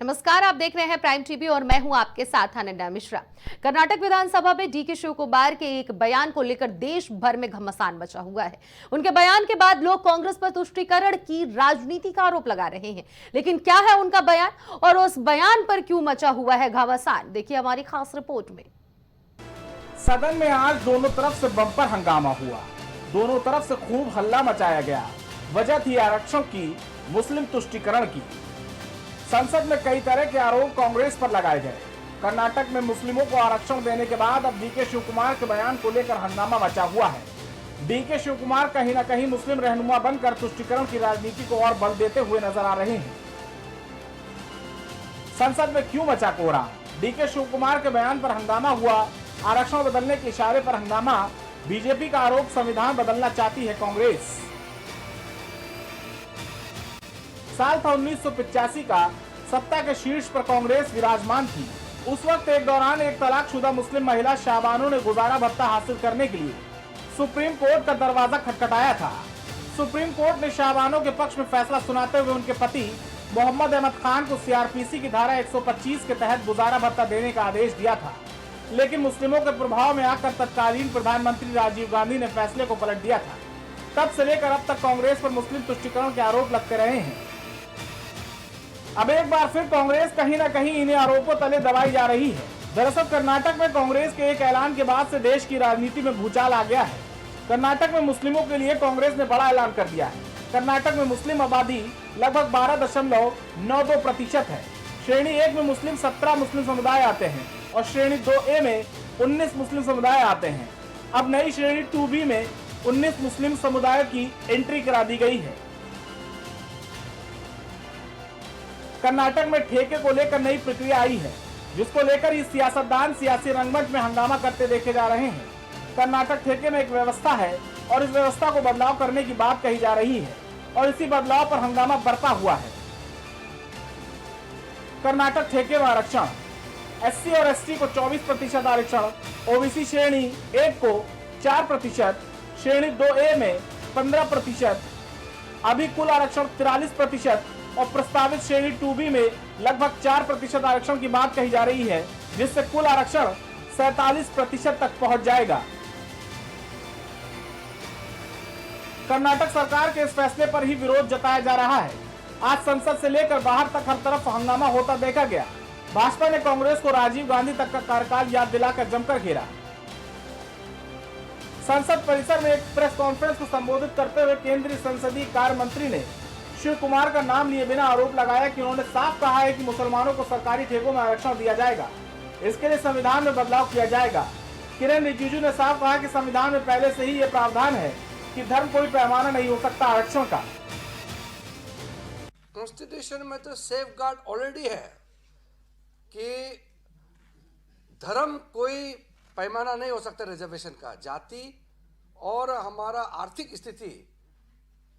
नमस्कार, आप देख रहे हैं प्राइम टीवी और मैं हूं आपके साथ अनन्या मिश्रा। कर्नाटक विधानसभा में डीके शिवकुमार के एक बयान को लेकर देश भर में घमासान मचा हुआ है। उनके बयान के बाद लोग कांग्रेस पर तुष्टीकरण की राजनीति का आरोप लगा रहे हैं, लेकिन क्या है उनका बयान और उस बयान पर क्यों मचा हुआ है घमासान, देखिए हमारी खास रिपोर्ट में। सदन में आज दोनों तरफ से बम्पर हंगामा हुआ, दोनों तरफ से खूब हल्ला मचाया गया। वजह थी आरक्षण की, मुस्लिम तुष्टीकरण की। संसद में कई तरह के आरोप कांग्रेस पर लगाए गए। कर्नाटक में मुस्लिमों को आरक्षण देने के बाद अब डीके शिवकुमार के बयान को लेकर हंगामा मचा हुआ है। डीके शिवकुमार कहीं न कहीं मुस्लिम रहनुमा बनकर तुष्टीकरण की राजनीति को और बल देते हुए नजर आ रहे हैं। संसद में क्यों मचा कोहराम? डीके शिवकुमार के बयान पर हंगामा हुआ, आरक्षण बदलने के इशारे पर हंगामा। बीजेपी का आरोप संविधान बदलना चाहती है कांग्रेस। साल था 1985 का, सत्ता के शीर्ष पर कांग्रेस विराजमान थी। उस वक्त एक दौरान एक तलाकशुदा मुस्लिम महिला शाहबानो ने गुजारा भत्ता हासिल करने के लिए सुप्रीम कोर्ट का दरवाजा खटखटाया था। सुप्रीम कोर्ट ने शाहबानो के पक्ष में फैसला सुनाते हुए उनके पति मोहम्मद अहमद खान को सीआरपीसी की धारा 125 के तहत गुजारा भत्ता देने का आदेश दिया था, लेकिन मुस्लिमों के प्रभाव में आकर तत्कालीन प्रधानमंत्री राजीव गांधी ने फैसले को पलट दिया था। तब से लेकर अब तक कांग्रेस पर मुस्लिम तुष्टीकरण के आरोप लगते रहे हैं। अब एक बार फिर कांग्रेस कहीं न कहीं इन्हें आरोपों तले दबाई जा रही है। दरअसल कर्नाटक में कांग्रेस के एक ऐलान के बाद से देश की राजनीति में भूचाल आ गया है। कर्नाटक में मुस्लिमों के लिए कांग्रेस ने बड़ा ऐलान कर दिया है। कर्नाटक में मुस्लिम आबादी लगभग 12.92% है। श्रेणी 1 में मुस्लिम 17 मुस्लिम समुदाय आते हैं और श्रेणी 2A में 19 मुस्लिम समुदाय आते हैं। अब नई श्रेणी 2B में 19 मुस्लिम समुदाय की एंट्री करा दी गई है। कर्नाटक में ठेके को लेकर नई प्रक्रिया आई है, जिसको लेकर ये सियासतदान सियासी रंगमंच में हंगामा करते देखे जा रहे हैं। कर्नाटक ठेके में एक व्यवस्था है और इस व्यवस्था को बदलाव करने की बात कही जा रही है और इसी बदलाव पर हंगामा बढ़ता हुआ है। कर्नाटक ठेके में आरक्षण, SC और ST को 24% आरक्षण, OBC श्रेणी 1 को 4%, श्रेणी 2A में 15%, अभी कुल आरक्षण 43% और प्रस्तावित श्रेणी 2B में लगभग 4% आरक्षण की बात कही जा रही है, जिससे कुल आरक्षण 47% तक पहुंच जाएगा। कर्नाटक सरकार के इस फैसले पर ही विरोध जताया जा रहा है। आज संसद से लेकर बाहर तक हर तरफ हंगामा होता देखा गया। भाजपा ने कांग्रेस को राजीव गांधी तक का कार्यकाल याद दिलाकर जमकर घेरा। संसद परिसर में एक प्रेस कॉन्फ्रेंस को संबोधित करते हुए केंद्रीय संसदीय कार्य मंत्री ने शिव कुमार का नाम लिए बिना आरोप लगाया कि उन्होंने साफ कहा है कि मुसलमानों को सरकारी ठेकों में आरक्षण दिया जाएगा। इसके लिए संविधान में बदलाव किया जाएगा। किरेन रिजिजू ने साफ कहा कि संविधान में पहले से ही ये प्रावधान है कि धर्म कोई पैमाना नहीं हो सकता आरक्षण का। कॉन्स्टिट्यूशन में तो सेफ गार्ड ऑलरेडी है कि धर्म कोई पैमाना नहीं हो सकता रिजर्वेशन का। जाति और हमारा आर्थिक स्थिति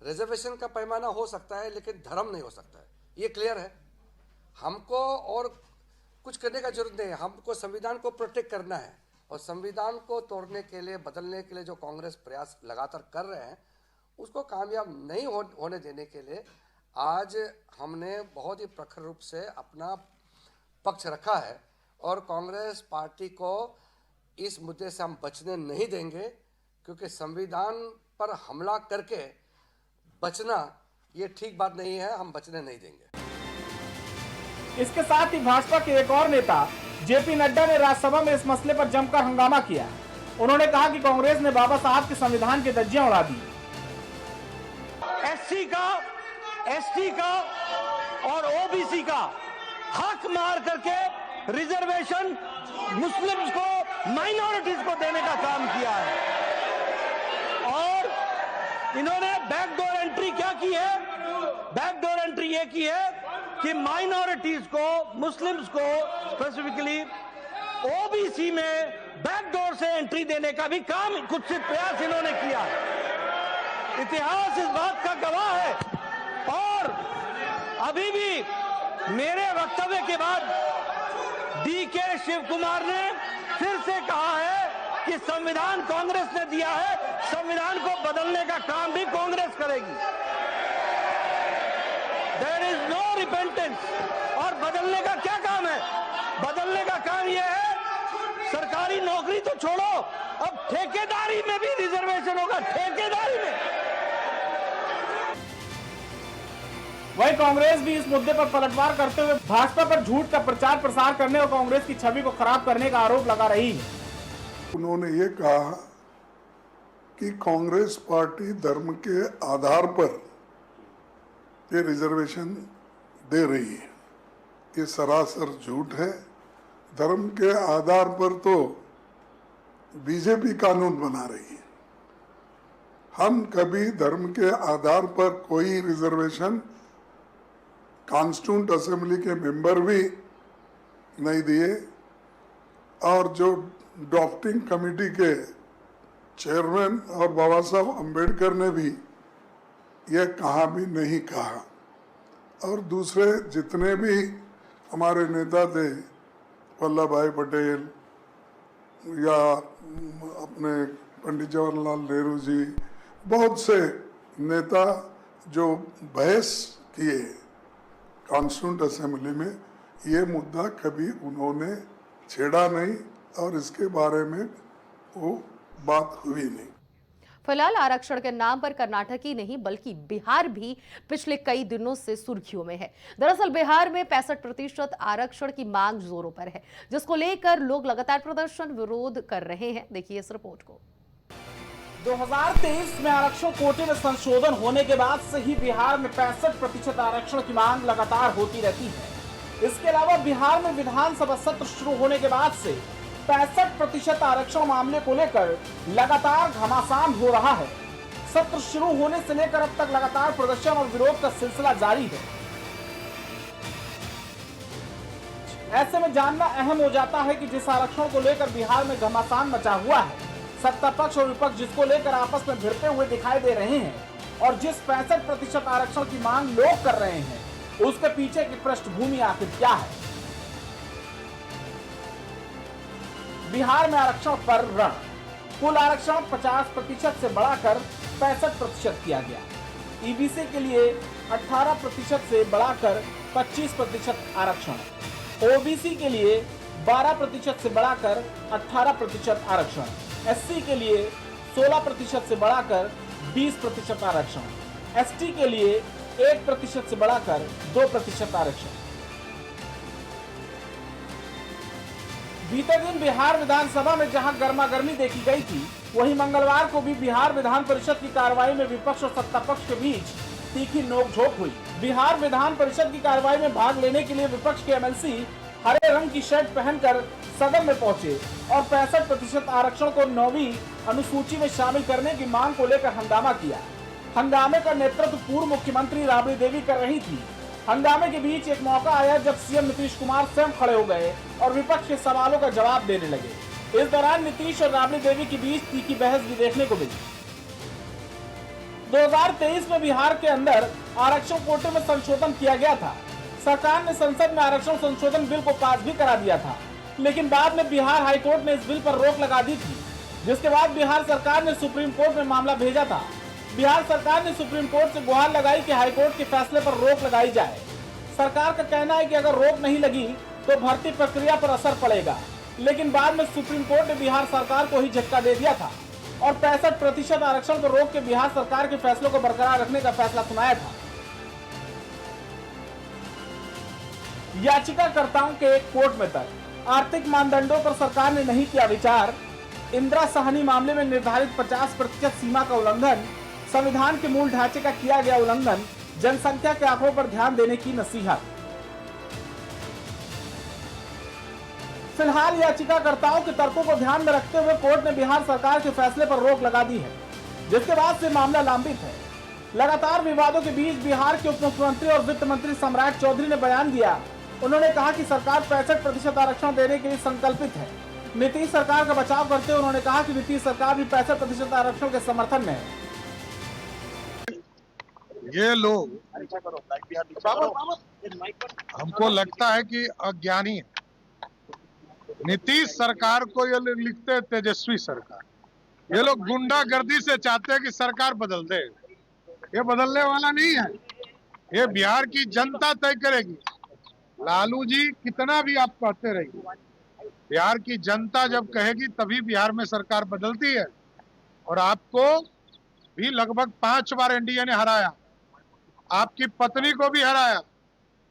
रिजर्वेशन का पैमाना हो सकता है, लेकिन धर्म नहीं हो सकता है। ये क्लियर है। हमको और कुछ करने का जरूरत नहीं है। हमको संविधान को प्रोटेक्ट करना है और संविधान को तोड़ने के लिए, बदलने के लिए जो कांग्रेस प्रयास लगातार कर रहे हैं, उसको कामयाब नहीं होने देने के लिए आज हमने बहुत ही प्रखर रूप से अपना पक्ष रखा है और कांग्रेस पार्टी को इस मुद्दे से हम बचने नहीं देंगे, क्योंकि संविधान पर हमला करके बचना ये ठीक बात नहीं है। हम बचने नहीं देंगे। इसके साथ ही भाजपा के एक और नेता जेपी नड्डा ने राज्यसभा में इस मसले पर जमकर हंगामा किया। उन्होंने कहा कि कांग्रेस ने बाबा साहब के संविधान की धज्जियां उड़ा दी। SC का, ST का और OBC का हक मार करके रिजर्वेशन मुस्लिम्स को, माइनॉरिटीज को देने का काम किया है। और इन्होंने बैकडोर एंट्री क्या की है? बैकडोर एंट्री ये की है कि माइनॉरिटीज को, मुस्लिम्स को स्पेसिफिकली OBC में बैकडोर से एंट्री देने का भी काम, कुत्सित प्रयास इन्होंने किया। इतिहास इस बात का गवाह है। और अभी भी मेरे वक्तव्य के बाद डीके शिवकुमार ने फिर से कहा है कि संविधान कांग्रेस ने दिया है, संविधान को बदलने का काम भी कांग्रेस करेगी। देयर इज नो रिपेंटेंस और बदलने का क्या काम है? बदलने का काम यह है, सरकारी नौकरी तो छोड़ो, अब ठेकेदारी में भी रिजर्वेशन होगा, ठेकेदारी में। वहीं कांग्रेस भी इस मुद्दे पर पलटवार करते हुए भाजपा पर झूठ का प्रचार प्रसार करने और कांग्रेस की छवि को खराब करने का आरोप लगा रही है। उन्होंने ये कहा कि कांग्रेस पार्टी धर्म के आधार पर ये रिजर्वेशन दे रही है। ये सरासर झूठ है। धर्म के आधार पर तो बीजेपी कानून बना रही है। हम कभी धर्म के आधार पर कोई रिजर्वेशन कॉन्स्टिट्यूंट असेंबली के मेंबर भी नहीं दिए, और जो ड्राफ्टिंग कमेटी के चेयरमैन और बाबा साहब अम्बेडकर ने भी यह कहा भी नहीं कहा, और दूसरे जितने भी हमारे नेता थे, वल्लभ भाई पटेल या अपने पंडित जवाहरलाल नेहरू जी, बहुत से नेता जो बहस किए कॉन्स्टिट्यूंट असेंबली में, ये मुद्दा कभी उन्होंने छेड़ा नहीं और इसके बारे में वो बात हुई नहीं। फिलहाल आरक्षण के नाम पर कर्नाटक ही नहीं बल्कि बिहार भी पिछले कई दिनों से सुर्खियों में है। दरअसल बिहार में 65% आरक्षण की मांग जोरों पर है, जिसको लेकर लोग लगातार प्रदर्शन विरोध कर रहे हैं। देखिए इस रिपोर्ट को। 2023 में आरक्षण कोटे में संशोधन होने के बाद से ही बिहार में 65% आरक्षण की मांग लगातार होती रहती है। इसके अलावा बिहार में विधानसभा सत्र शुरू होने के बाद से 65% आरक्षण मामले को लेकर लगातार घमासान हो रहा है। सत्र शुरू होने से लेकर अब तक लगातार प्रदर्शन और विरोध का सिलसिला जारी है। ऐसे में जानना अहम हो जाता है कि जिस आरक्षण को लेकर बिहार में घमासान मचा हुआ है, सत्ता पक्ष और विपक्ष जिसको लेकर आपस में भिड़ते हुए दिखाई दे रहे हैं, और जिस 65% आरक्षण की मांग लोग कर रहे हैं, उसके पीछे की पृष्ठभूमि आखिर क्या है। बिहार में आरक्षण पर रण। कुल आरक्षण 50% से बढ़ाकर 65% किया गया। ईबीसी के लिए 18% से बढ़ाकर 25% आरक्षण, ओबीसी के लिए 12% से बढ़ाकर 18% आरक्षण, एससी के लिए 16% से बढ़ाकर 20% आरक्षण, एसटी के लिए 1% से बढ़ाकर 2% आरक्षण। बीते दिन बिहार विधानसभा में जहां गर्मागर्मी देखी गई थी, वहीं मंगलवार को भी बिहार विधान परिषद की कार्रवाई में विपक्ष और सत्ता पक्ष के बीच तीखी नोकझोंक हुई। बिहार विधान परिषद की कार्रवाई में भाग लेने के लिए विपक्ष के एमएलसी हरे रंग की शर्ट पहनकर सदन में पहुंचे और 65% आरक्षण को 9वीं अनुसूची में शामिल करने की मांग को लेकर हंगामा किया। हंगामे का नेतृत्व पूर्व मुख्यमंत्री राबड़ी देवी कर रही थी। हंगामे के बीच एक मौका आया जब सीएम नीतीश कुमार स्वयं खड़े हो गए और विपक्ष के सवालों का जवाब देने लगे। इस दौरान नीतीश और राबड़ी देवी के बीच तीखी बहस भी देखने को मिली। 2023 में बिहार के अंदर आरक्षण कोटे में संशोधन किया गया था। सरकार ने संसद में आरक्षण संशोधन बिल को पास भी करा दिया था, लेकिन बाद में बिहार हाईकोर्ट ने इस बिल पर रोक लगा दी थी, जिसके बाद बिहार सरकार ने सुप्रीम कोर्ट में मामला भेजा था। बिहार सरकार ने सुप्रीम कोर्ट से गुहार लगाई कि हाईकोर्ट के फैसले पर रोक लगाई जाए। सरकार का कहना है कि अगर रोक नहीं लगी तो भर्ती प्रक्रिया पर असर पड़ेगा, लेकिन बाद में सुप्रीम कोर्ट ने बिहार सरकार को ही झटका दे दिया था और 65% आरक्षण को रोक के बिहार सरकार के फैसलों को बरकरार रखने का फैसला सुनाया था। याचिकाकर्ताओं के एक कोर्ट में तक आर्थिक मानदंडों पर सरकार ने नहीं किया विचार। इंदिरा साहनी मामले में निर्धारित 50% सीमा का उल्लंघन, संविधान के मूल ढांचे का किया गया उल्लंघन, जनसंख्या के आंकड़ों पर ध्यान देने की नसीहत। फिलहाल याचिकाकर्ताओं के तर्कों को ध्यान में रखते हुए कोर्ट ने बिहार सरकार के फैसले पर रोक लगा दी है, जिसके बाद से मामला लंबित है। लगातार विवादों के बीच बिहार के उप मुख्यमंत्री और वित्त मंत्री सम्राट चौधरी ने बयान दिया। उन्होंने कहा कि सरकार 65% आरक्षण देने के लिए संकल्पित है। नीतीश सरकार का बचाव करते हुए उन्होंने कहा कि नीतीश सरकार भी 65% आरक्षण के समर्थन में है। ये लोग हमको लगता है कि अज्ञानी है। नीतीश सरकार को ये लोग लिखते हैं तेजस्वी सरकार। ये लोग गुंडागर्दी से चाहते हैं कि सरकार बदल दे। ये बदलने वाला नहीं है, ये बिहार की जनता तय करेगी। लालू जी कितना भी आप कहते रहिए, बिहार की जनता जब कहेगी तभी बिहार में सरकार बदलती है। और आपको भी लगभग 5 बार एनडीए ने हराया, आपकी पत्नी को भी हराया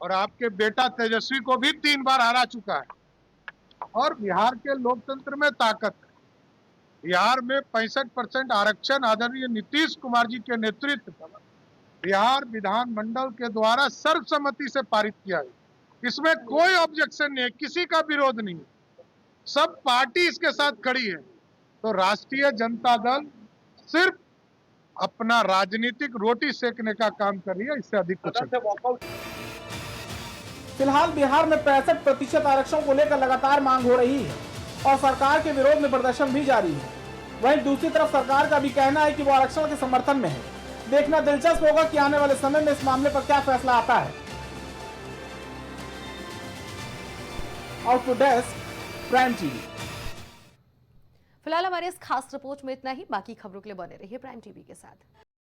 और आपके बेटा तेजस्वी को भी 3 बार हरा चुका है। और बिहार के लोकतंत्र में ताकत है। बिहार में 65% आरक्षण आदरणीय नीतीश कुमार जी के नेतृत्व बिहार विधानमंडल के द्वारा सर्वसम्मति से पारित किया है। इसमें कोई ऑब्जेक्शन नहीं है, किसी का विरोध नहीं है, सब पार्टी इसके साथ खड़ी है। तो राष्ट्रीय जनता दल सिर्फ अपना राजनीतिक रोटी सेकने का काम कर रही है, इससे अधिक कुछ नहीं। फिलहाल बिहार में 65% आरक्षण को लेकर लगातार मांग हो रही है और सरकार के विरोध में प्रदर्शन भी जारी है। वहीं दूसरी तरफ सरकार का भी कहना है कि वो आरक्षण के समर्थन में है। देखना दिलचस्प होगा कि आने वाले समय में इस मामले पर क्या फैसला आता है। Output desk, prime TV. फिलहाल हमारे इस खास रिपोर्ट में इतना ही। बाकी खबरों के लिए बने रहिए प्राइम टीवी के साथ।